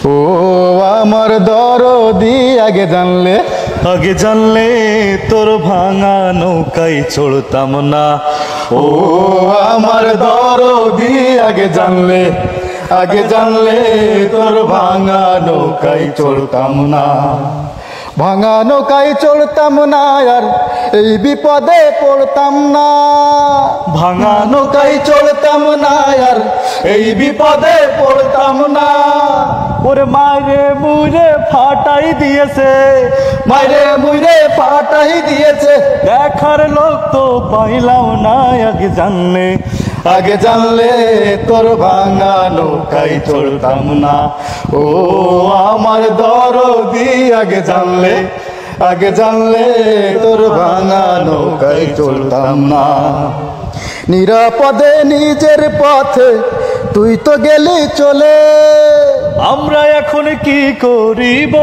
ও আমার দরদি আগে জানলে তোর ভাঙা নৌকায় চড়তাম না। ও আমার দরদি আগে জানলে তোর ভাঙা নৌকায় চড়তাম না। ভাঙা নৌকায় চড়তাম না আর এই বিপদে পড়তাম না। ভাঙা নৌকায় চড়তাম না আর এই বিপদে পড়তাম না। ওরে মাইরে মুইরে ফাটাই দিয়েছে, মাইরে মুইরে ফাটাই দিয়েছে, দেখার লোক তো পাইলাম না। আগে জানলে তোর ভাঙা নৌকায় চড়তাম না। ও আমার দরদি আগে জানলে তোর ভাঙা নৌকায় চড়তাম না। নিরাপদে নিজের পথে তুই তো গেলি চলে, আমরা এখন কি করিব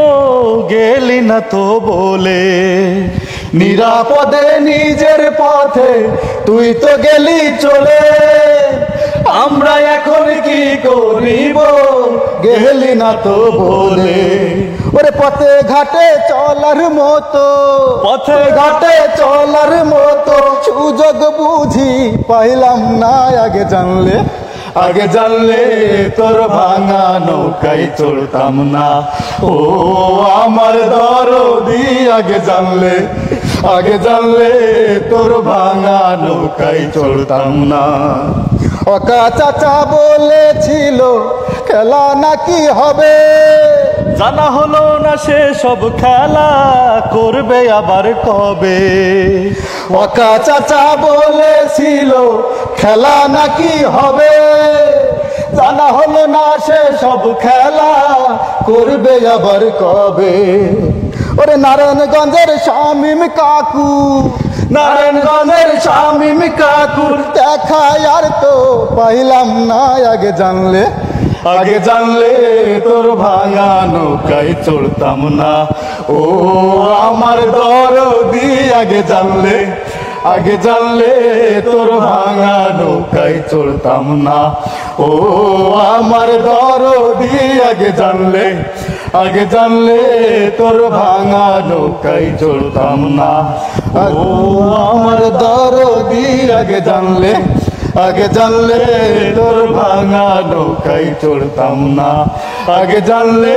গেলি না তো বলে। নিরাপদে নিজের পথে তুই তো গেলি চলে, আমরা এখন কি করিব গেলি না তো বলে। ওরে পথে ঘাটে চলার মতো সুযোগ বুঝি পাইলাম না। আগে জানলে তোর ভাঙা নৌকায় চড়তাম না। ও আমার দরদি আগে জানলে তোর ভাঙা নৌকায় চড়তাম না। ওকা চাচা বলেছিল খেলা নাকি হবে, জানা হলো না সে সব খেলা করবে আবার কবে। ওকা চাচা বলেছিল খেলা নাকি হবে, জানা হলো না সে সব খেলা করবে আবার কবে। ওরে নারায়ণগঞ্জের শামীম কাকুর দেখা আর তো পাইলাম না। আগে জানলে তোর ভাঙা নৌকায় চড়তাম না। ও আমার দরদি আগে জানলে তোর ভাঙা নৌকায় চড়তাম না। ও আমার দরদি আগে জানলে তোর ভাঙা নৌকায় চড়তাম না। ও আমার দরদি আগে জানলে তোর ভাঙা নৌকায় চড়তাম না। আগে জানলে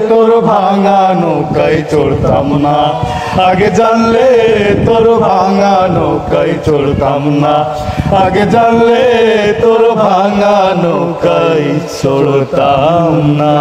তোর ভাঙা নৌকায় চড়তাম না। আগে জানলে তোর ভাঙা নৌকায় চড়তাম না। আগে জানলে তোর ভাঙা নৌকায় চড়তাম না।